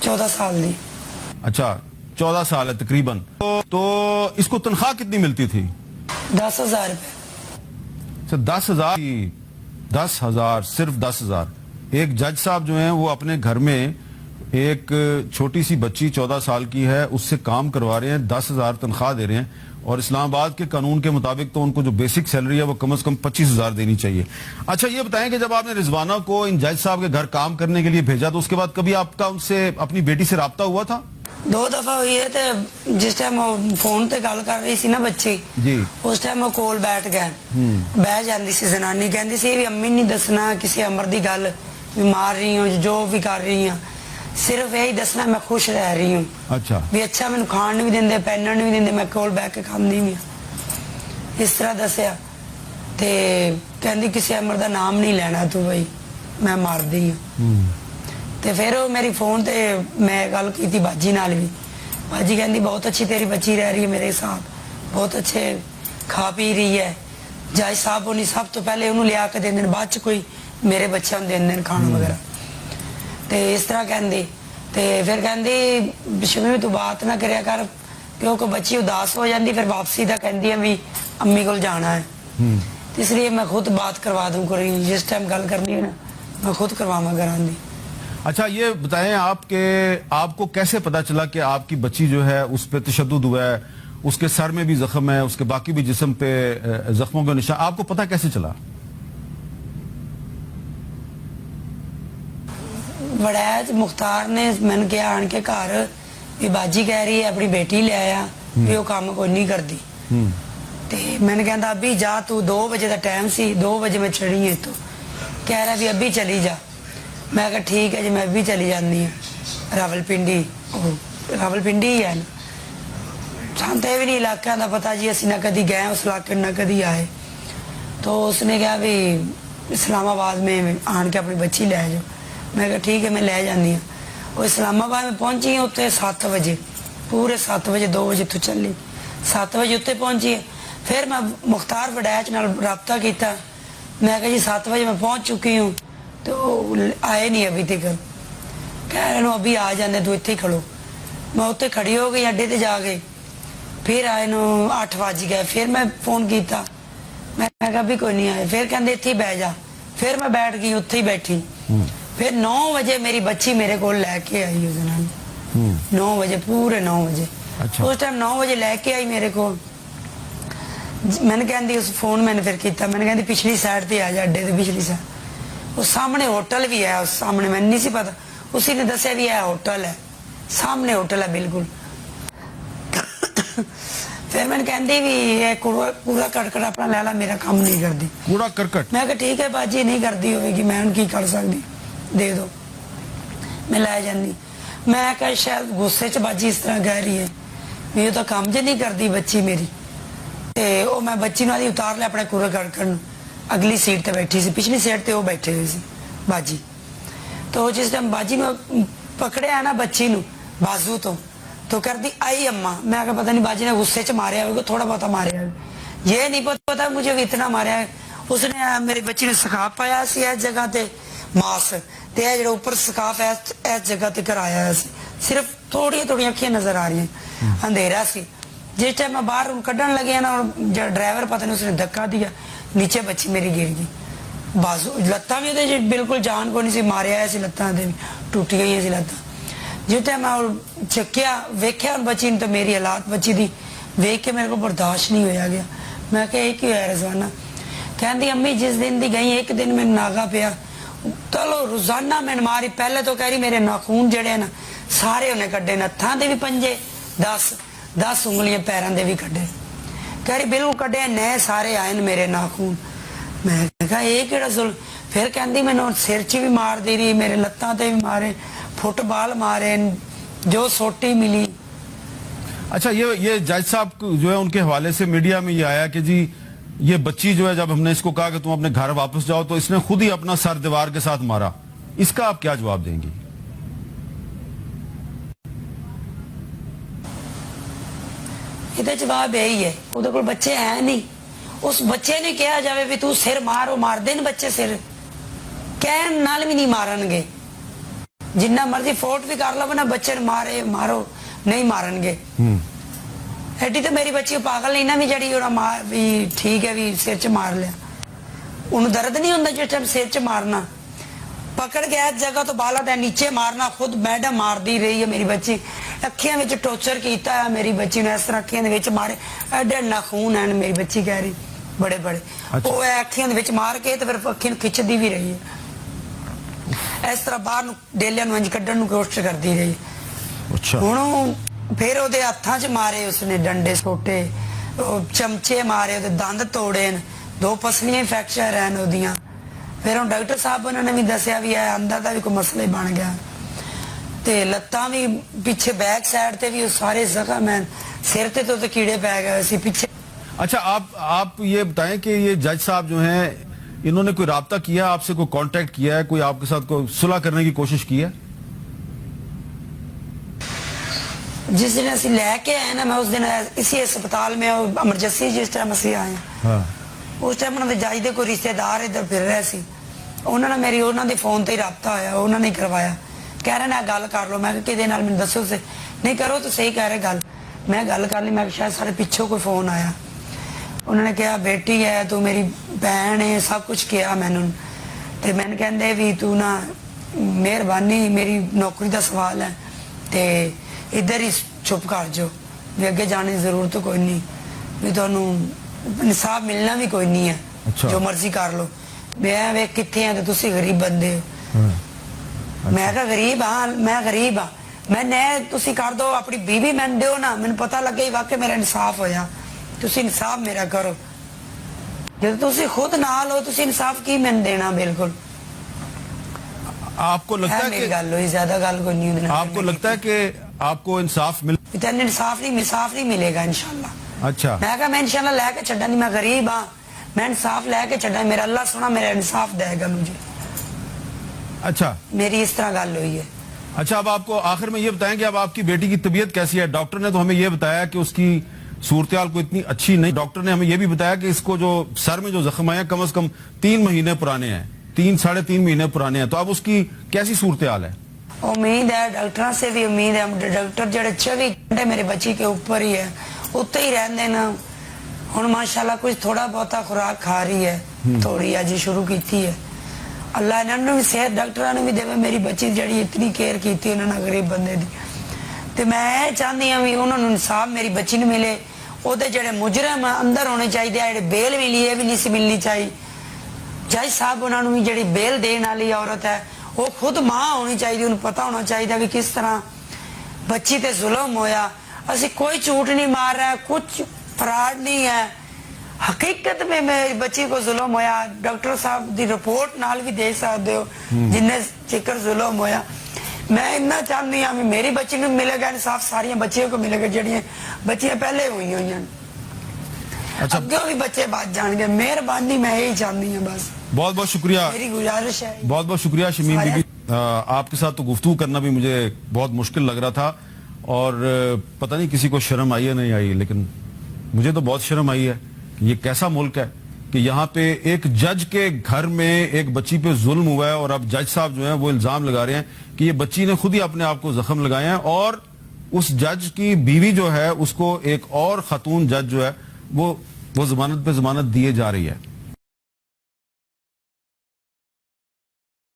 14 साल दी। अच्छा 14 साल है तकरीबन। तो इसको तनख्वाह कितनी मिलती थी? 10,000 रुपये। अच्छा 10,000? 10,000, सिर्फ 10,000। एक जज साहब जो हैं वो अपने घर में एक छोटी सी बच्ची 14 साल की है उससे काम करवा रहे हैं, 10,000 तनख्वाह दे रहे हैं, और इस्लामाबाद के कानून के मुताबिक तो उनको जो बेसिक सैलरी है वो कम से कम 25,000 देनी चाहिए। अच्छा ये बताएं कि जब आपने रिजवाना को इन जज साहब के घर काम करने के लिए भेजा तो उसके बाद कभी आपका उनसे अपनी बेटी से राब्ता हुआ था? 2 दफा हुई है। तो जिस टाइम वो फोन ते गल कर रही सी ना बच्ची जी, उस टाइम वो कोल बैठ गए, बह जाती सी जनानी, कहती सी भी अम्मी नहीं दसना किसी अमर की गल भी मार रही हूँ जो भी कर रही हूँ, सिर्फ यही दसना मैं खुश रह रही हूँ। अच्छा भी अच्छा मैंने खाण भी देंगे पहनण भी देंगे, मैं कोल बह के खांदी भी इस तरह दसिया। ते कहती किसी अमर का नाम नहीं लेना तू बई मैं मार दी हूँ। तो फिर वो मेरी फोन ते मैं गल की बाजी नाल भी, बाजी कहती बहुत अच्छी तेरी बच्ची रह रही है मेरे साथ, बहुत अच्छे खा पी रही है, जज साहब उन्हें सब तो पहले उन्होंने लिया के देंगे, बाद च कोई मेरे बच्चों को देंगे खाना वगैरह। तो इस तरह कहती तो फिर कहती शमी तू बात ना करया कर क्योंकि बच्ची उदास हो जाती, फिर वापसी का कहती है भी अम्मी को जाना है, इसलिए मैं खुद बात करवा दूँ करी जिस टाइम गल करनी है ना मैं खुद करवावा करानी। अच्छा ये बताएं आपको कैसे पता चला कि आपकी बच्ची जो है उस पर तशद्दुद हुआ है, उसके सर में भी जख्म है, उसके बाकी भी जिस्म पे जख्मों के निशान, आपको पता कैसे चला? वड़ैच मुख्तार ने मैंने कहा आन के घर भी बाजी कह रही है अपनी बेटी ले आया भी वो काम कोई नहीं करती। ते मैंने कहता अभी जा तू 2 बजे का टाइम सी, 2 बजे मैं चढ़ी है तो कह रहा भी अभी चली जा। मैं कहा ठीक है जी मैं भी चली जाती हूँ। रावलपिंडी ही है ना, ਸਾਨੂੰ तो भी नहीं इलाकों का पता जी, असं ना कभी गए उस इलाके ना कभी आए। तो उसने कहा भी इस्लामाबाद में आन के अपनी बच्ची ले जाओ। मैं कहा ठीक है मैं ले जाती हूँ। वो इस्लामाबाद में पहुंची है उत्ते 7 बजे, पूरे 7 बजे 2 बजे तो चली 7 बजे उत्ते पहुंची है। फिर मैं मुख्तार वड़ैच नाल रबता किया, मैं कहा जी 7 बजे मैं पहुंच चुकी हूँ, तो आए नहीं अभी तक। कह रहे अभी आ जाने तू इत्थे खड़ो। मैं उत्ते खड़ी हो गई अड्डे ते जा गई, फिर आए 8 बज गए, फिर मैं फोन किया, मैं कहा भी कोई नहीं आए, फिर कहते इत्थे बह जा, फिर मैं बैठ गई उत्थे ही बैठी। फिर 9 बजे मेरी बच्ची मेरे को लैके आई उस दिन 9 बजे पूरे 9 बजे। अच्छा। उस टाइम 9 बजे लैके आई मेरे को। मैंने कहती उस फोन मैंने फिर किया, मैंने कहती पिछली साइड ते आ जा अड्डे ते पिछली साइड, उस सामने होटल भी है, उस सामने मैंने नहीं सी पता, उसी ने दसिया भी है होटल है, सामने होटल है बिल्कुल। फिर मैंने कहती भी ये कूड़ा करकट अपना लै ला मेरा काम नहीं करती। कूड़ा करकट? मैं कहा ठीक है बाजी नहीं करती होगी मैं की कर सकती, दे दो मैं लै जानी। मैं कहा शायद गुस्से च बाजी इस तरह कह रही है भी तो काम ज नहीं करती बच्ची मेरी। तो मैं बच्ची ने उतार लिया अपने कूड़ा करकट, अगली सीट पर बैठी सी, पिछली सीट पर वो बैठे हुए सी बाजी। तो जिस टाइम बाजी ने पकड़िया ना बच्ची न बाजू तो करती आई अम्मा। मैं कहा पता नहीं बाजी ने गुस्से च मारिया होगा, थोड़ा बहुत मारिया, ये नहीं पता मुझे भी इतना मारिया है। उसने मेरी बच्ची ने सकाफ पाया सी इस जगह ते मास ते जो ऊपर सकाफ इस जगह ते कराया है, सिर्फ थोड़िया थोड़िया अखियां नजर आ रही हैं, अंधेरा सी। जिस टाइम मैं बाहर कढ़न लगे ना जो ड्राइवर पता नहीं उसने धक्का दिया, नीचे बच्ची मेरी गिर गई, बाजू लत्तां भी बिल्कुल जान को नहीं सी मारिया है, लत्तां टूटी गई सी लत्तां। जिस टाइम मैं चक्या वेख्या बच्ची ने तो मेरी हालात बच्ची दी वेख के मेरे को बर्दाश्त नहीं होया गया। मैं क्या की होया रिजवाना? कहती अम्मी जिस दिन दी गई एक दिन मैं नागा पिया, चलो रोजाना मैंने मारी, पहले तो कह रही मेरे नाखून जड़े ना सारे उन्हें कड्डे, हत्थां दे भी पंजे 10 उंगलियां पैरों दे भी कड्डे, कह रही बिल्कुल कड्डे नए सारे आए मेरे नाखून। मैं कहा ये केड़ा जुल्म? फिर कहती मैंने सिर च भी मार दी रही, मेरे लत्तां ते भी मारे, फुटबॉल मारे, जो सोटी मिली। अच्छा ये जज साहब जो है उनके हवाले से मीडिया में ये आया कि जी ये बच्ची जो है जब हमने इसको कहा कि तुम अपने घर वापस जाओ तो इसने खुद ही अपना सर दीवार के साथ मारा, इसका आप क्या जवाब देंगी? ये जवाब यही है, उहदे कोल बच्चे है नहीं, उस बच्चे ने कहा जाए भी तू सिर मार, वो मार देन बच्चे सिर, कहन नाल भी नहीं मारनगे। जिन्ना मर्जी फोर्ट भी कर लो ना, बच्चे मारे मारो नहीं मारनगे। एडी तो मेरी बच्ची पागल नहीं ना भी जड़ी मार भी ठीक है भी सिर च मार लिया, उन्हें दर्द नहीं होता जिस टाइम सिर च मारना, पकड़ के इस जगह तो बाला तै नीचे मारना, खुद मैडम मार दी रही है मेरी बच्ची, अखियां विच टॉर्चर किया है मेरी बच्ची ने, इस तरह अखियां दे विच मारे, एडे नाखून है मेरी बच्ची कह रही बड़े बड़े, वो अखियां दे विच मार के तो फिर अखी नूं खिचदी भी रही है, इस तरह बाहर डेलिया नूं इंज कड्ढण नूं कोशिश करती रही। अच्छा। हुण फिर ਉਹਦੇ ਹੱਥਾਂ 'ਚ ਮਾਰੇ ਉਸਨੇ ਡੰਡੇ ਸੋਟੇ, ਚਮਚੇ ਮਾਰੇ, ਉਹਦੇ ਦੰਦ ਤੋੜੇ ਨੇ, 2 ਪਸਲੀਆਂ ਫ੍ਰੈਕਚਰ ਹਨ ਉਹਦੀਆਂ। ਫਿਰ ਉਹ ਡਾਕਟਰ ਸਾਹਿਬ ਉਹਨਾਂ ਨੇ ਵੀ ਦੱਸਿਆ ਵੀ ਇਹ ਅੰਦਰ ਦਾ ਵੀ ਕੋਈ ਮਸਲਾ ਹੀ ਬਣ ਗਿਆ, ਤੇ ਲੱਤਾਂ ਵੀ ਪਿੱਛੇ बैक साइड ਤੇ ਵੀ ਉਹ ਸਾਰੇ ਜ਼ਖਮ ਹਨ, ਸਿਰ ਤੇ तो कीड़े पै गए ਸੀ पीछे। अच्छा, आप ये बताएं कि ये जज साहब जो हैं इन्होंने कोई राब्ता किया आपसे, कोई कांटेक्ट किया है, कोई आपके साथ कोई सुलह करने की कोशिश की है? जिस दिन असं लैके आए ना, मैं उस दिन इसी अस्पताल में एमरजेंसी जिस टाइम असं आए उस टाइम उन्होंने जज के कोई रिश्तेदार इधर फिर रहे सी, उन्होंने मेरी उन्होंने फोन ते ही राब्ता होया, उन्होंने करवाया, कह रहे ना गल कर लो, मैं कि मैंने दसो से नहीं करो तो सही कह रहे गल, मैं गल कर ली, मैं शायद सारे पिछों कोई फोन आया, उन्होंने कहा बेटी है तू मेरी भैन है, सब कुछ किया मैनू, तो मैंने कहते भी तू ना मेहरबानी मेरी नौकरी का सवाल है तो इधर ही चुप कर जो, भी अगे जाने की जरूरत कोई नहीं, भी तुहानू इंसाफ मिलना भी कोई नहीं है। अच्छा। जो मर्जी कर लो, मैं वे कित्थे हैं तो तुसी गरीब बंदे हो। मैं कहा गरीब हाँ, मैं गरीब हाँ, मैंने तुसी कर दो अपनी बीवी मैंने दो ना, मैंने पता लगे वाकई मेरा इंसाफ होया, तुसी इंसाफ मेरा करो, जो तुसी खुद ना लो तुसी इंसाफ की मैंने देना। बिल्कुल आपको लगता है मेरी गल हुई, ज्यादा गल कोई नहीं। आपको लगता है कि आपको इंसाफ मिल इंसाफ नहीं मिलेगा इंशाल्लाह। अच्छा। मैं कहा मैं इंशाल्लाह लैके छड़ा नहीं, मैं गरीब हाँ, मैं इंसाफ लैके छड़ा, मेरा अल्लाह सोना मेरा इंसाफ देगा मुझे। अच्छा, मेरी इस तरह गल हुई है। अच्छा, अब आपको आखिर में ये बताएं कि अब आपकी बेटी की तबीयत कैसी है? डॉक्टर ने तो हमें ये बताया कि उसकी सूरत-ए-हाल को इतनी अच्छी नहीं, डॉक्टर ने हमें ये भी बताया कि इसको जो सर में जो जख्म आए कम से कम 3 महीने पुराने हैं, 3-3.5 महीने पुराने हैं, तो अब उसकी कैसी सूरत-ए-हाल है? उम्मीद है डॉक्टर से भी उम्मीद है, डॉक्टर जड़े 24 घंटे मेरे बच्ची के ऊपर ही है, उत्ते ही रहते ना। हुण माशाल्लाह कुछ थोड़ा बहुता खुराक खा रही है, थोड़ी अज शुरू की है, अल्लाह इन्होंने भी सेहत डॉक्टर ने भी देवे, मेरी बच्ची जड़ी इतनी केयर की उन्होंने गरीब बंदे की, तो मैं चाहती हाँ भी उन्होंने इंसाफ मेरी बच्ची ने मिले, ਉਹਦੇ ਜਿਹੜੇ ਮੁਜਰਮ ਅੰਦਰ ਹੋਣੇ ਚਾਹੀਦੇ ਆ, ਜਿਹੜੇ ਬੇਲ ਮਿਲੀ ਇਹ ਵੀ ਨਹੀਂ ਸੀ ਮਿਲਣੀ ਚਾਹੀਦੀ। ਜੱਜ ਸਾਹਿਬ ਉਹਨਾਂ ਨੂੰ ਵੀ ਜਿਹੜੀ ਬੇਲ ਦੇਣ ਵਾਲੀ ਔਰਤ ਹੈ ਉਹ ਖੁਦ ਮਾਂ ਹੋਣੀ ਚਾਹੀਦੀ, ਉਹਨੂੰ ਪਤਾ ਹੋਣਾ ਚਾਹੀਦਾ ਵੀ ਕਿਸ ਤਰ੍ਹਾਂ ਬੱਚੀ ਤੇ ਜ਼ੁਲਮ ਹੋਇਆ। ਅਸੀਂ ਕੋਈ ਝੂਠ ਨਹੀਂ ਮਾਰ रहा, कुछ फ्रॉड नहीं है, हकीकत में मेरी बच्ची को जुल्म होया। डॉक्टर साहब की रिपोर्ट नाल भी दे सकते हो जिन्हें जिक्र जुल्म होया। मैं इन्ना चाहती हाँ मेरी बच्ची को मिलेगा इंसाफ, सारिया बच्चियों को मिलेगा जड़ियां बच्चियां पहले हुई हुई हैं। अच्छा, अगे भी बच्चे बच जाएंगे, मेहरबानी मैं यही चाहती हूँ बस। बहुत बहुत शुक्रिया, मेरी गुजारिश है। बहुत बहुत शुक्रिया शमीम बीबी, आपके साथ तो गुफ्तगू करना भी मुझे बहुत मुश्किल लग रहा था, और पता नहीं किसी को शर्म आई है नहीं आई, लेकिन मुझे तो बहुत शर्म आई है कि ये कैसा मुल्क है कि यहाँ पे एक जज के घर में एक बच्ची पे जुल्म हुआ है, और अब जज साहब जो है वो इल्जाम लगा रहे हैं कि ये बच्ची ने खुद ही अपने आप को जख्म लगाए हैं, और उस जज की बीवी जो है उसको एक और खातून जज जो है वो जमानत पे जमानत दिए जा रही है।